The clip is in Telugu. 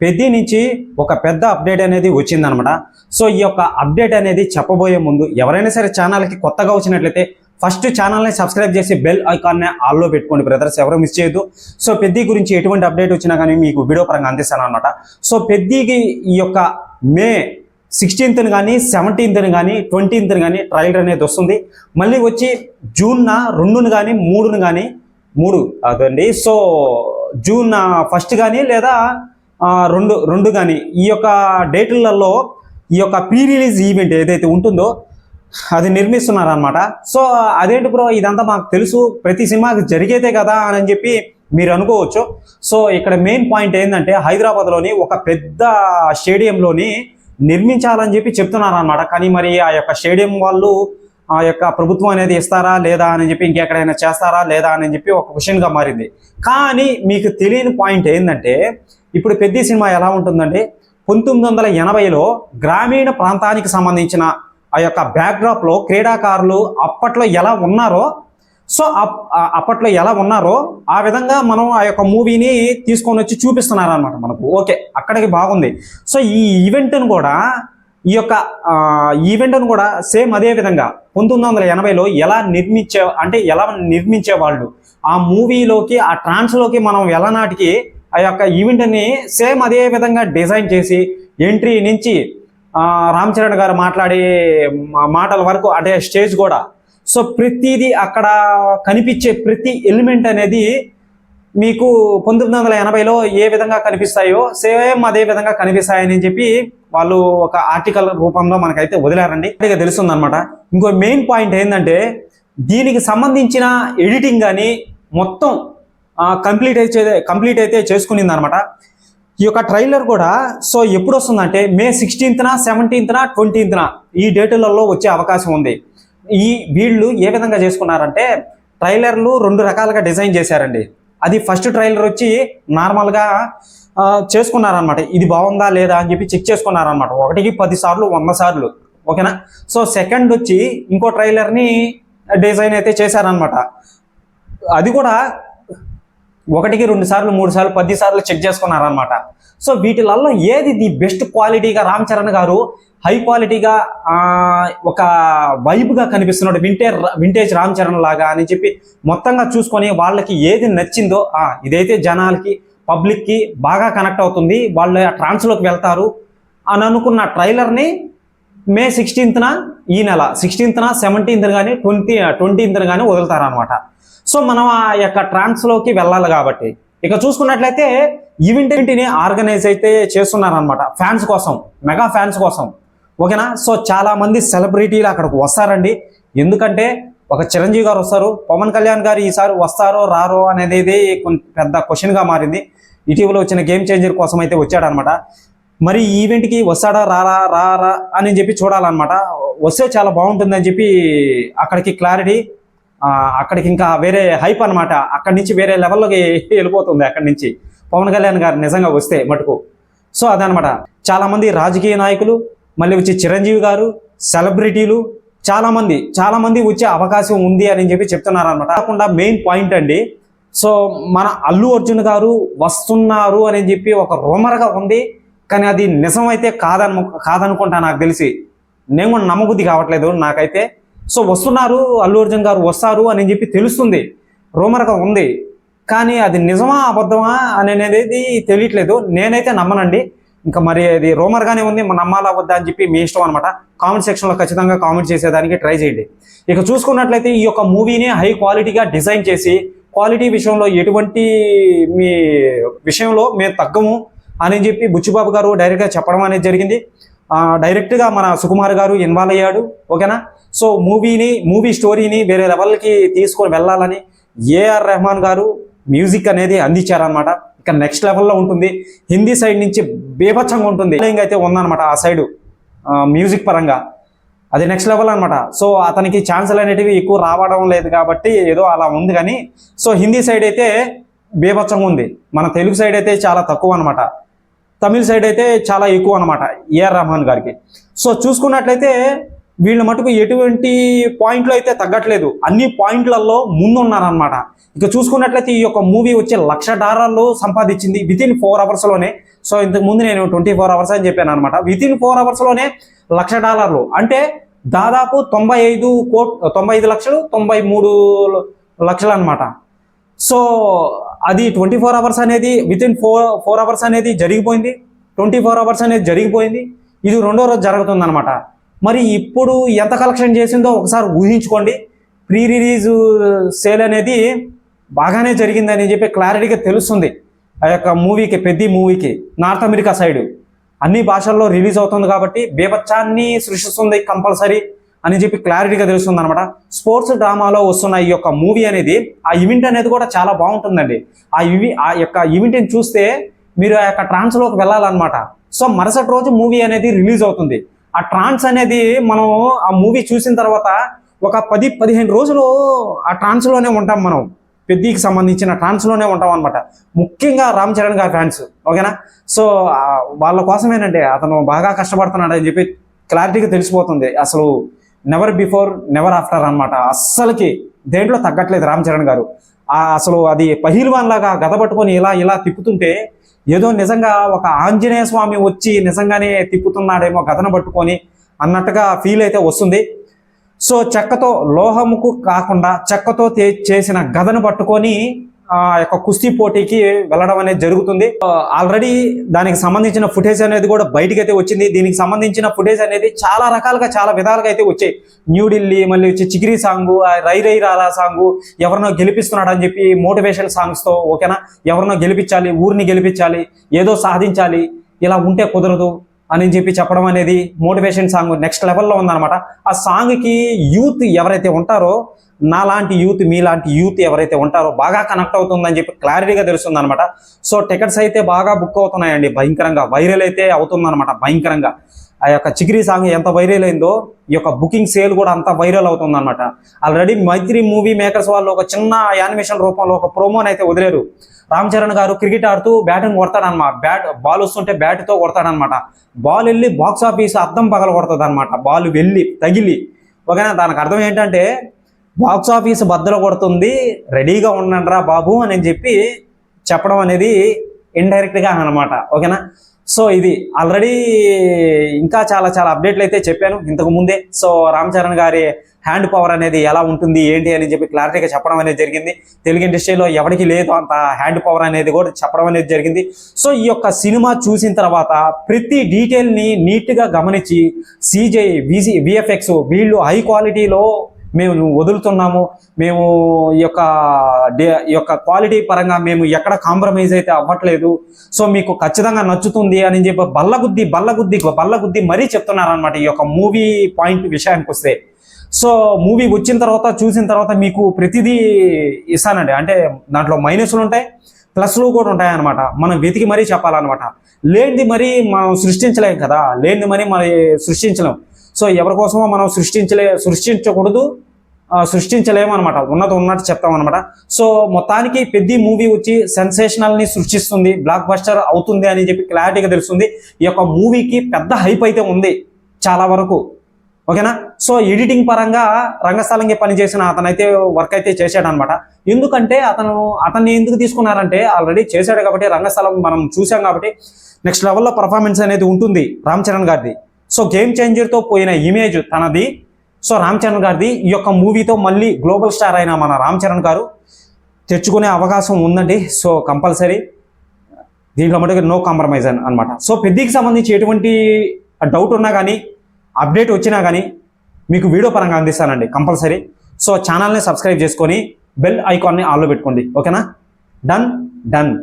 పెద్ది నుంచి ఒక పెద్ద అప్డేట్ అనేది వచ్చిందనమాట. సో ఈ యొక్క అప్డేట్ అనేది చెప్పబోయే ముందు ఎవరైనా సరే ఛానల్కి కొత్తగా వచ్చినట్లయితే ఫస్ట్ ఛానల్ని సబ్స్క్రైబ్ చేసి బెల్ ఐకాన్ని ఆల్లో పెట్టుకోండి బ్రదర్స్, ఎవరు మిస్ చేయొద్దు. సో పెద్ది గురించి ఎటువంటి అప్డేట్ వచ్చినా కానీ మీకు వీడియో పరంగా అందిస్తాను అనమాట. సో పెద్దికి ఈ యొక్క మే 16th కానీ 17th కానీ 20th కానీ ట్రైలర్ అనేది వస్తుంది. మళ్ళీ వచ్చి జూన్ 2 కానీ 3 కానీ 3 అదండి. సో జూన్ 1 కానీ లేదా 2 కానీ ఈ యొక్క డేట్లలో ఈ యొక్క ప్రీ రిలీజ్ ఈవెంట్ ఏదైతే ఉంటుందో అది నిర్మిస్తున్నారనమాట. సో అదేంటి బ్రో ఇదంతా మాకు తెలుసు, ప్రతి సినిమాకి జరిగేదే కదా అని చెప్పి మీరు అనుకోవచ్చు. సో ఇక్కడ మెయిన్ పాయింట్ ఏంటంటే హైదరాబాద్లోని ఒక పెద్ద స్టేడియంలోని నిర్మించాలని చెప్పి చెప్తున్నారనమాట. కానీ మరి ఆ యొక్క స్టేడియం వాళ్ళు ఆ యొక్క ప్రభుత్వం అనేది ఇస్తారా లేదా అని చెప్పి ఇంకెక్కడైనా చేస్తారా లేదా అని చెప్పి ఒక క్వశ్చన్గా మారింది. కానీ మీకు తెలియని పాయింట్ ఏంటంటే ఇప్పుడు పెద్ద సినిమా ఎలా ఉంటుందంటే 1980లో గ్రామీణ ప్రాంతానికి సంబంధించిన ఆ యొక్క బ్యాక్డ్రాప్లో క్రీడాకారులు అప్పట్లో ఎలా ఉన్నారో, సో అప్పట్లో ఎలా ఉన్నారో ఆ విధంగా మనం ఆ యొక్క మూవీని తీసుకొని వచ్చి చూపిస్తున్నారనమాట మనకు. ఓకే, అక్కడికి బాగుంది. సో ఈ ఈవెంట్ను కూడా సేమ్ అదే విధంగా 1980లో ఎలా నిర్మించేవాళ్ళు ఆ మూవీలోకి ఆ ట్రాన్స్లోకి మనం వెళ్ళనాటికి ఆ యొక్క ఈవెంట్ని సేమ్ అదే విధంగా డిజైన్ చేసి ఎంట్రీ నుంచి రామ్ చరణ్ గారు మాట్లాడే మాటల వరకు అంటే స్టేజ్ కూడా, సో ప్రతిదీ అక్కడ కనిపించే ప్రతి ఎలిమెంట్ అనేది మీకు 1980లో ఏ విధంగా కనిపిస్తాయో సేమ్ అదే విధంగా కనిపిస్తాయని చెప్పి వాళ్ళు ఒక ఆర్టికల్ రూపంలో మనకైతే వదిలారండి. ఇక తెలుస్తుందన్నమాట. ఇంకో మెయిన్ పాయింట్ ఏంటంటే దీనికి సంబంధించిన ఎడిటింగ్ కానీ మొత్తం కంప్లీట్ అయితే చేసుకునింది అనమాట. ఈ యొక్క ట్రైలర్ కూడా సో ఎప్పుడు వస్తుందంటే మే 16th, 17th, 20th ఈ డేట్లలో వచ్చే అవకాశం ఉంది. వీళ్ళు ఏ విధంగా చేసుకున్నారంటే ట్రైలర్లు 2 రకాలుగా డిజైన్ చేశారండి. అది ఫస్ట్ ట్రైలర్ వచ్చి నార్మల్గా చేసుకున్నారనమాట, ఇది బాగుందా లేదా అని చెప్పి చెక్ చేసుకున్నారనమాట. 1కి 10 సార్లు 100 సార్లు, ఓకేనా. సో సెకండ్ వచ్చి ఇంకో ట్రైలర్ని డిజైన్ అయితే చేశారనమాట. అది కూడా 1కి 2 సార్లు 3 సార్లు 10 సార్లు చెక్ చేసుకున్నారనమాట. సో వీటిలలో ఏది ది బెస్ట్ క్వాలిటీగా రామ్ చరణ్ గారు హై క్వాలిటీగా ఒక వైబ్గా కనిపిస్తున్నాడు, వింటేజ్ రామ్ చరణ్ లాగా అని చెప్పి మొత్తంగా చూసుకొని వాళ్ళకి ఏది నచ్చిందో ఇదైతే జనాలకి పబ్లిక్కి బాగా కనెక్ట్ అవుతుంది, వాళ్ళు ఆ ట్రాన్స్లోకి వెళ్తారు అని అనుకున్న ట్రైలర్ని మే 16th ఈ నెల 16th, 17th కానీ 20th కానీ వదులుతారనమాట. సో మనం ఆ యొక్క ట్రాన్స్లోకి వెళ్ళాలి కాబట్టి ఇక చూసుకున్నట్లయితే ఈవెంట్ని ఆర్గనైజ్ అయితే చేస్తున్నారనమాట ఫ్యాన్స్ కోసం, మెగా ఫ్యాన్స్ కోసం, ఓకేనా. సో చాలామంది సెలబ్రిటీలు అక్కడికి వస్తారండి. ఎందుకంటే ఒక చిరంజీవి గారు వస్తారు, పవన్ కళ్యాణ్ గారు ఈసారి వస్తారో రారో అనేది పెద్ద క్వశ్చన్గా మారింది. ఇటీవల వచ్చిన గేమ్ చేంజర్ కోసం అయితే వచ్చాడనమాట. మరి ఈవెంట్కి వస్తాడా రారా అని చెప్పి చూడాలన్నమాట. వస్తే చాలా బాగుంటుందని చెప్పి అక్కడికి క్లారిటీ, అక్కడికి ఇంకా వేరే హైప్ అనమాట. అక్కడి నుంచి వేరే లెవెల్లోకి వెళ్ళిపోతుంది అక్కడి నుంచి పవన్ కళ్యాణ్ గారు నిజంగా వస్తే మటుకు. సో అదనమాట. చాలామంది రాజకీయ నాయకులు, మళ్ళీ వచ్చి చిరంజీవి గారు, సెలబ్రిటీలు చాలామంది వచ్చే అవకాశం ఉంది అని చెప్పి చెప్తున్నారనమాట. కాకుండా మెయిన్ పాయింట్ అండి, సో మన అల్లు అర్జున్ గారు వస్తున్నారు అని చెప్పి ఒక రూమర్గా ఉంది. కానీ అది నిజమైతే కాదనుకుంటా నాకు తెలిసి. నేను కూడా నమ్మబుద్ధి కావట్లేదు నాకైతే. సో వస్తున్నారు, అల్లు అర్జున్ గారు వస్తారు అని చెప్పి తెలుస్తుంది, రూమర్గా ఉంది. కానీ అది నిజమా అబద్ధమా అనేది తెలియట్లేదు. నేనైతే నమ్మనండి. ఇంకా మరి అది రూమర్గానే ఉంది, నమ్మాలా వద్దా అని చెప్పి మీ ఇష్టం అనమాట. కామెంట్ సెక్షన్లో ఖచ్చితంగా కామెంట్ చేసేదానికి ట్రై చేయండి. ఇక చూసుకున్నట్లయితే ఈ యొక్క మూవీని హై క్వాలిటీగా డిజైన్ చేసి క్వాలిటీ విషయంలో ఎటువంటి మీ విషయంలో మేము తగ్గము అని చెప్పి బుచ్చిబాబు గారు డైరెక్ట్గా చెప్పడం అనేది జరిగింది. డైరెక్ట్గా మన సుకుమార్ గారు ఇన్వాల్వ్ అయ్యాడు, ఓకేనా. సో మూవీ స్టోరీని వేరే లెవెల్కి తీసుకొని వెళ్ళాలని ఏఆర్ రెహమాన్ గారు మ్యూజిక్ అనేది అందించారనమాట. ఇక నెక్స్ట్ లెవెల్లో ఉంటుంది. హిందీ సైడ్ నుంచి బేభత్సంగా ఉంటుంది అయితే ఉందన్నమాట ఆ సైడు మ్యూజిక్ పరంగా. అది నెక్స్ట్ లెవెల్ అనమాట. సో అతనికి ఛాన్సులు అనేటివి ఎక్కువ రావడం లేదు కాబట్టి ఏదో అలా ఉంది. కానీ సో హిందీ సైడ్ అయితే బేభత్సంగా ఉంది, మన తెలుగు సైడ్ అయితే చాలా తక్కువ అనమాట. తమిళ సైడ్ అయితే చాలా ఎక్కువ అనమాట ఏఆర్ రెహమాన్ గారికి. సో చూసుకున్నట్లయితే వీళ్ళు మటుకు ఎటువంటి పాయింట్లు అయితే తగ్గట్లేదు, అన్ని పాయింట్లలో ముందున్నారనమాట. ఇక చూసుకున్నట్లయితే ఈ యొక్క మూవీ వచ్చే $1,00,000 సంపాదించింది వితిన్ 4 అవర్స్లోనే. సో ఇంతకు ముందు నేను 24 hours అని చెప్పాను అనమాట. విత్ ఇన్ 4 hours $1,00,000 అంటే దాదాపు 95 లక్షలు 93 లక్షలు అనమాట. సో అది 24 hours అనేది విత్ ఇన్ 4 hours అనేది జరిగిపోయింది. 24 hours అనేది జరిగిపోయింది. ఇది రెండో రోజు జరుగుతుంది అనమాట. మరి ఇప్పుడు ఎంత కలెక్షన్ చేసిందో ఒకసారి ఊహించుకోండి. ప్రీ రిలీజ్ సేల్ అనేది బాగానే జరిగిందని చెప్పి క్లారిటీగా తెలుస్తుంది. ఆ యొక్క మూవీకి, పెద్ద మూవీకి నార్త్ అమెరికా సైడ్ అన్ని భాషల్లో రిలీజ్ అవుతుంది కాబట్టి బేబచ్చాన్ని సృష్టిస్తుంది కంపల్సరీ అని చెప్పి క్లారిటీగా తెలుస్తుంది అనమాట. స్పోర్ట్స్ డ్రామాలో వస్తున్న ఈ యొక్క మూవీ అనేది, ఆ ఈవెంట్ అనేది కూడా చాలా బాగుంటుందండి. ఆ యొక్క ఈవెంట్ని చూస్తే మీరు ఆ యొక్క ట్రాన్స్లోకి వెళ్ళాలన్నమాట. సో మరుసటి రోజు మూవీ అనేది రిలీజ్ అవుతుంది. ఆ ట్రాన్స్ అనేది మనం ఆ మూవీ చూసిన తర్వాత ఒక 10-15 రోజులు ఆ ట్రాన్స్లోనే ఉంటాం మనం. పెద్దకి సంబంధించిన ట్రాన్స్లోనే ఉంటాం అనమాట. ముఖ్యంగా రామ్ చరణ్ గారి ఫ్యాన్స్, ఓకేనా. సో వాళ్ళ కోసమేనంటే అతను బాగా కష్టపడుతున్నాడు అని చెప్పి క్లారిటీగా తెలిసిపోతుంది. అసలు నెవర్ బిఫోర్ నెవర్ ఆఫ్టర్ అనమాట. అస్సలకి దేంట్లో తగ్గట్లేదు రామ్ చరణ్ గారు. అసలు అది పహిల్వాన్ లాగా గద పట్టుకొని ఇలా తిప్పుతుంటే ఏదో నిజంగా ఒక ఆంజనేయ స్వామి వచ్చి నిజంగానే తిప్పుతున్నాడేమో గదను పట్టుకొని అన్నట్టుగా ఫీల్ అయితే వస్తుంది. సో చెక్కతో, లోహముకు కాకుండా చెక్కతో చేసిన గదను పట్టుకొని ఆ యొక్క కుస్తీ పోటీకి వెళ్ళడం అనేది జరుగుతుంది. ఆల్రెడీ దానికి సంబంధించిన ఫుటేజ్ అనేది కూడా బయటకు అయితే వచ్చింది. దీనికి సంబంధించిన ఫుటేజ్ అనేది చాలా రకాలుగా, చాలా విధాలుగా అయితే వచ్చాయి. న్యూఢిల్లీ, మళ్ళీ వచ్చి చికిరీ సాంగు, రై రై రాలా సాంగు, ఎవరినో గెలిపిస్తున్నాడు అని చెప్పి మోటివేషన్ సాంగ్స్తో, ఓకేనా. ఎవరినో గెలిపించాలి, ఊరిని గెలిపించాలి, ఏదో సాధించాలి, ఇలా ఉంటే కుదరదు అని చెప్పి చెప్పడం అనేది మోటివేషన్ సాంగ్ నెక్స్ట్ లెవెల్లో ఉందన్నమాట. ఆ సాంగ్కి యూత్ ఎవరైతే ఉంటారో, నాలాంటి యూత్, మీలాంటి యూత్ ఎవరైతే ఉంటారో బాగా కనెక్ట్ అవుతుందని చెప్పి క్లారిటీగా తెలుస్తుంది అనమాట. సో టికెట్స్ అయితే బాగా బుక్ అవుతున్నాయండి, భయంకరంగా వైరల్ అయితే అవుతుందన్నమాట. భయంకరంగా ఆ యొక్క చికిరీ సాంగ్ ఎంత వైరల్ అయిందో ఈ యొక్క బుకింగ్ సేల్ కూడా అంత వైరల్ అవుతుందన్నమాట. ఆల్రెడీ మైత్రి మూవీ మేకర్స్ వాళ్ళు ఒక చిన్న యానిమేషన్ రూపంలో ఒక ప్రోమోని అయితే వదిలేరు. రామ్ చరణ్ గారు క్రికెట్ ఆడుతూ బ్యాటింగ్ కొడతాడనమాట. బాల్ వస్తుంటే బ్యాట్తో కొడతాడనమాట. బాల్ వెళ్ళి బాక్స్ ఆఫీస్ అద్దం పగల కొడుతుంది అనమాట. బాల్ వెళ్ళి తగిలి, ఓకేనా. దానికి అర్థం ఏంటంటే బాక్స్ ఆఫీస్ బద్దలు కొడుతుంది, రెడీగా ఉండండిరా బాబు అని చెప్పి చెప్పడం అనేది ఇండైరెక్ట్గా అనమాట, ఓకేనా. సో ఇది ఆల్రెడీ ఇంకా చాలా అప్డేట్లు అయితే చెప్పాను ఇంతకు ముందే. సో రామ్ చరణ్ గారి హ్యాండ్ పవర్ అనేది ఎలా ఉంటుంది ఏంటి అని చెప్పి క్లారిటీగా చెప్పడం అనేది జరిగింది. తెలుగు ఇండస్ట్రీలో ఎవరికి లేదు అంత హ్యాండ్ పవర్ అనేది కూడా చెప్పడం అనేది జరిగింది. సో ఈ యొక్క సినిమా చూసిన తర్వాత ప్రతి డీటెయిల్ని నీట్గా గమనించి CGI, VFX వీళ్ళు హై క్వాలిటీలో మేము వదులుతున్నాము, మేము ఈ యొక్క క్వాలిటీ పరంగా మేము ఎక్కడ కాంప్రమైజ్ అయితే అవ్వట్లేదు, సో మీకు ఖచ్చితంగా నచ్చుతుంది అని చెప్పి బల్లగుద్ది మరీ చెప్తున్నారనమాట ఈ యొక్క మూవీ పాయింట్ విషయానికి వస్తే. సో మూవీ వచ్చిన తర్వాత, చూసిన తర్వాత మీకు ప్రతిదీ ఇస్తానండి. అంటే దాంట్లో మైనస్లు ఉంటాయి, ప్లస్లు కూడా ఉంటాయి అనమాట. మనం వెతికి మరీ చెప్పాలన్నమాట. లేనిది మరి మనం సృష్టించలేం కదా, లేనిది మరి సృష్టించలేం. సో ఎవరి కోసమో మనం సృష్టించకూడదు, సృష్టించలేము అనమాట. ఉన్నట్టు చెప్తాం అనమాట. సో మొత్తానికి పెద్ద మూవీ వచ్చి సెన్సేషనల్ని సృష్టిస్తుంది, బ్లాక్ బస్టర్ అవుతుంది అని చెప్పి క్లారిటీగా తెలుస్తుంది. ఈ యొక్క మూవీకి పెద్ద హైప్ అయితే ఉంది చాలా వరకు, ఓకేనా. సో ఎడిటింగ్ పరంగా రంగస్థలంకి పనిచేసిన అతనైతే వర్క్ అయితే చేశాడు అనమాట. ఎందుకంటే అతన్ని ఎందుకు తీసుకున్నారంటే ఆల్రెడీ చేశాడు కాబట్టి, రంగస్థలం మనం చూసాం కాబట్టి నెక్స్ట్ లెవెల్లో పర్ఫార్మెన్స్ అనేది ఉంటుంది రామ్ చరణ్ గారిది. సో గేమ్ చేంజర్తో పోయిన ఇమేజ్ తనది. సో రామ్ చరణ్ గారిది ఈ యొక్క మూవీతో మళ్ళీ గ్లోబల్ స్టార్ అయిన మన రామ్ చరణ్ గారు తెచ్చుకునే అవకాశం ఉందండి. సో కంపల్సరీ దీంట్లో మటుకు నో కాంప్రమైజ్ అనమాట. సో పెద్దకి సంబంధించి ఎటువంటి డౌట్ ఉన్నా కానీ, అప్డేట్ వచ్చినా కానీ మీకు వీడియో పరంగా అందిస్తానండి కంపల్సరీ. సో ఛానల్ని సబ్స్క్రైబ్ చేసుకొని బెల్ ఐకాన్ని ఆన్లో పెట్టుకోండి, ఓకేనా. డన్.